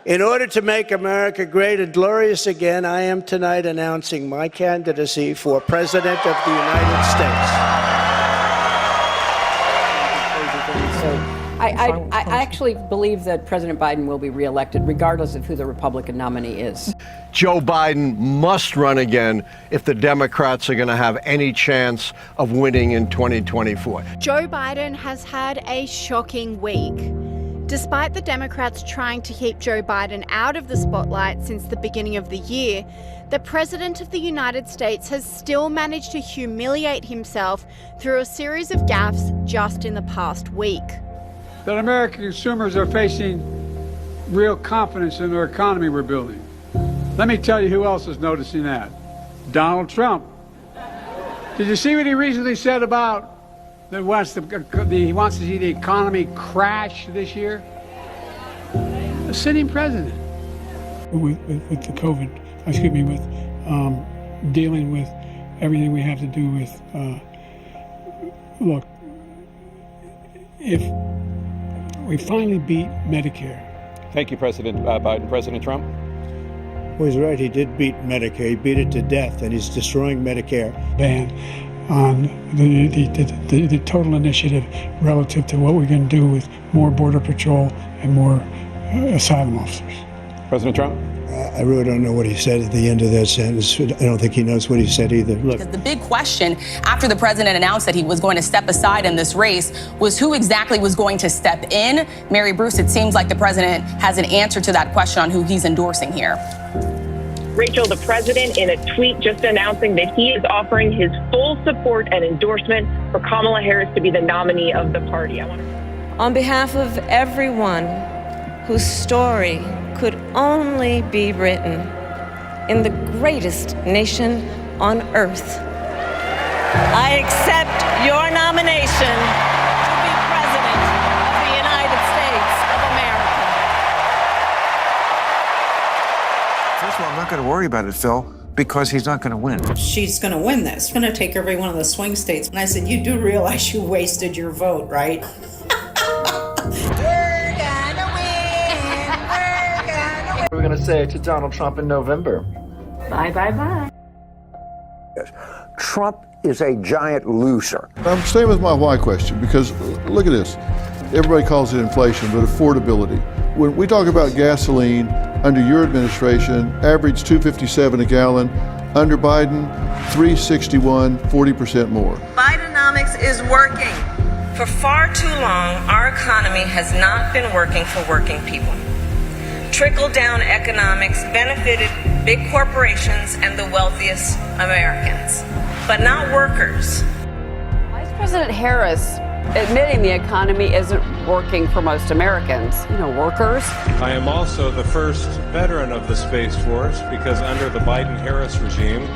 In order to make America great and glorious again, I am tonight announcing my candidacy for President of the United States. I actually believe that President Biden will be reelected regardless of who the Republican nominee is. Joe Biden must run again if the Democrats are going to have any chance of winning in 2024. Joe Biden has had a shocking week. Despite the Democrats trying to keep Joe Biden out of the spotlight since the beginning of the year, the President of the United States has still managed to humiliate himself through a series of gaffes just in the past week. That American consumers are facing real confidence in their economy we're building. Let me tell you who else is noticing that. Donald Trump. Did you see what he recently said about that he wants to see the economy crash this year? A sitting president. With the COVID, with dealing with everything we have to do with, look, if we finally beat Medicare. Thank you, President Biden. President Trump? Well, he's right. He did beat Medicare. He beat it to death, and he's destroying Medicare. Ban on the total initiative relative to what we're going to do with more Border Patrol and more asylum officers. President Trump? I really don't know what he said at the end of that sentence. I don't think he knows what he said either. Look. Because the big question after the president announced that he was going to step aside in this race was who exactly was going to step in. Mary Bruce, it seems like the president has an answer to that question on who he's endorsing here. Rachel, the president, in a tweet just announcing that he is offering his full support and endorsement for Kamala Harris to be the nominee of the party. On behalf of everyone whose story could only be written in the greatest nation on earth, I accept your nomination to be President of the United States of America. First of all, I'm not going to worry about it, Phil, because he's not going to win. She's going to win this. She's going to take every one of the swing states. And I said, you do realize you wasted your vote, right? We're going to say to Donald Trump in November. Bye, bye, bye. Yes. Trump is a giant loser. I'm staying with my why question because look at this. Everybody calls it inflation, but affordability. When we talk about gasoline under your administration, average $2.57 a gallon. Under Biden, $3.61, 40% more. Bidenomics is working. For far too long, our economy has not been working for working people. Trickle-down economics benefited big corporations and the wealthiest Americans, but not workers. Vice President Harris admitting the economy isn't working for most Americans, workers. I am also the first veteran of the Space Force because under the Biden-Harris regime,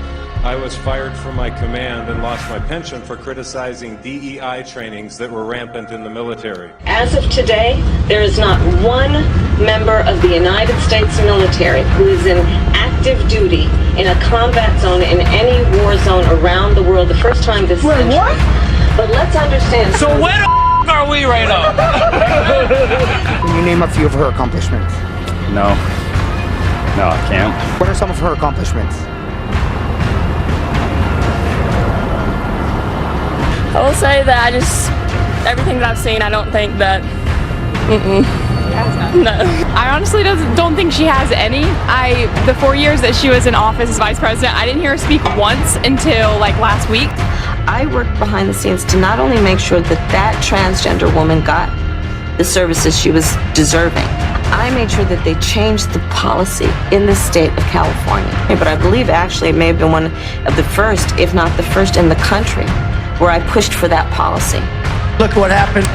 I was fired from my command and lost my pension for criticizing DEI trainings that were rampant in the military. As of today, there is not one member of the United States military who is in active duty in a combat zone in any war zone around the world. The first time this century. What? But let's understand. So where the are we right now? Can you name a few of her accomplishments? No, I can't. What are some of her accomplishments? I will say that everything that I've seen, I don't think that, no. I honestly don't think she has any. The 4 years that she was in office as vice president, I didn't hear her speak once until last week. I worked behind the scenes to not only make sure that transgender woman got the services she was deserving, I made sure that they changed the policy in the state of California. But I believe actually it may have been one of the first, if not the first in the country, where I pushed for that policy. Look what happened.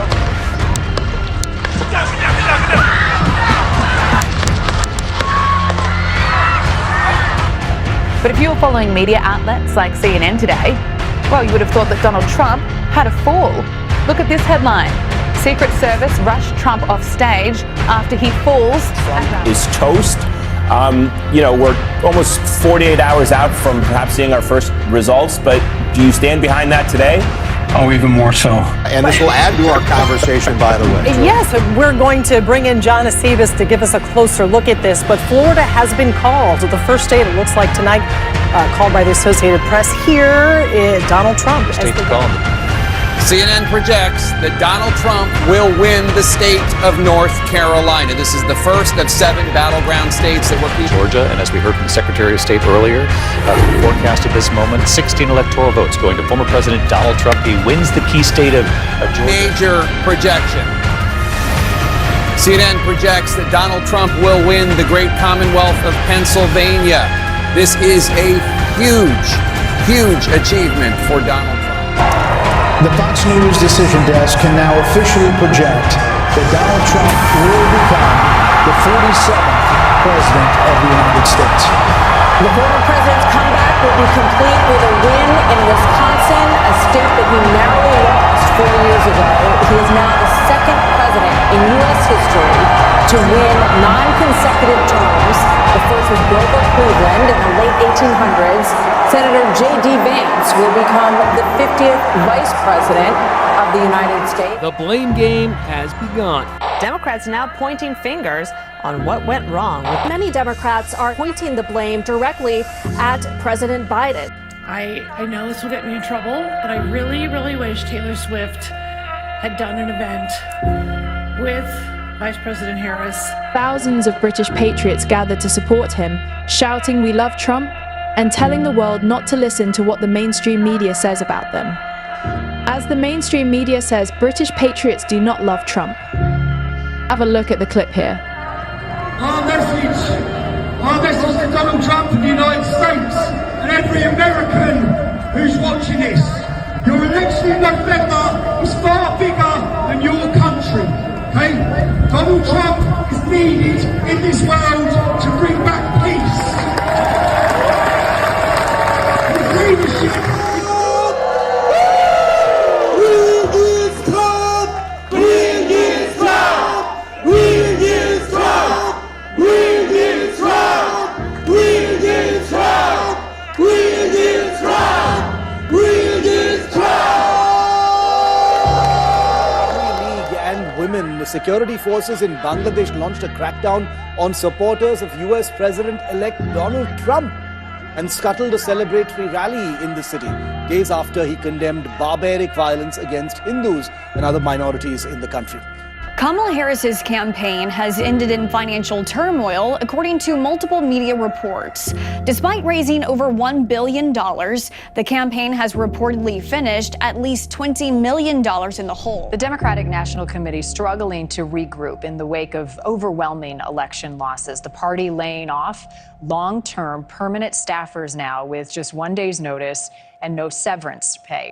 But if you were following media outlets like CNN today, well, you would have thought that Donald Trump had a fall. Look at this headline. Secret Service rushed Trump off stage after he falls. Trump is toast. We're almost 48 hours out from perhaps seeing our first results, but do you stand behind that today? Oh, even more so. And this will add to our conversation, by the way. Yes, we're going to bring in John Acebes to give us a closer look at this, but Florida has been called. The first state, it looks like tonight, called by the Associated Press. Here is Donald Trump. CNN projects that Donald Trump will win the state of North Carolina. This is the first of 7 battleground states that were Georgia, and as we heard from the Secretary of State earlier, forecast at this moment, 16 electoral votes going to former President Donald Trump. He wins the key state of Georgia. Major projection. CNN projects that Donald Trump will win the great Commonwealth of Pennsylvania. This is a huge, huge achievement for Donald Trump. The Fox News decision desk can now officially project that Donald Trump will become the 47th President of the United States. The former president's comeback will be complete with a win in Wisconsin, a state that he narrowly lost 4 years ago. He is now the second president in U.S. history to win non-consecutive terms. The first was Grover Cleveland in the late 1800s. Senator J.D. Vance will become the 50th vice president of the United States. The blame game has begun. Democrats now pointing fingers on what went wrong. Many Democrats are pointing the blame directly at President Biden. I know this will get me in trouble, but I really, really wish Taylor Swift had done an event with Vice President Harris. Thousands of British patriots gathered to support him, shouting "We love Trump" and telling the world not to listen to what the mainstream media says about them. As the mainstream media says, British patriots do not love Trump. Have a look at the clip here. Our message to Donald Trump and the United States and every American who's watching this. Your election in November is far bigger than your country, okay? Donald Trump is needed in this world to bring back peace. His leadership The security forces in Bangladesh launched a crackdown on supporters of US President-elect Donald Trump and scuttled a celebratory rally in the city days after he condemned barbaric violence against Hindus and other minorities in the country. Kamala Harris's campaign has ended in financial turmoil, according to multiple media reports. Despite raising over $1 billion, the campaign has reportedly finished at least $20 million in the hole. The Democratic National Committee struggling to regroup in the wake of overwhelming election losses. The party laying off long-term permanent staffers now with just 1 day's notice and no severance pay.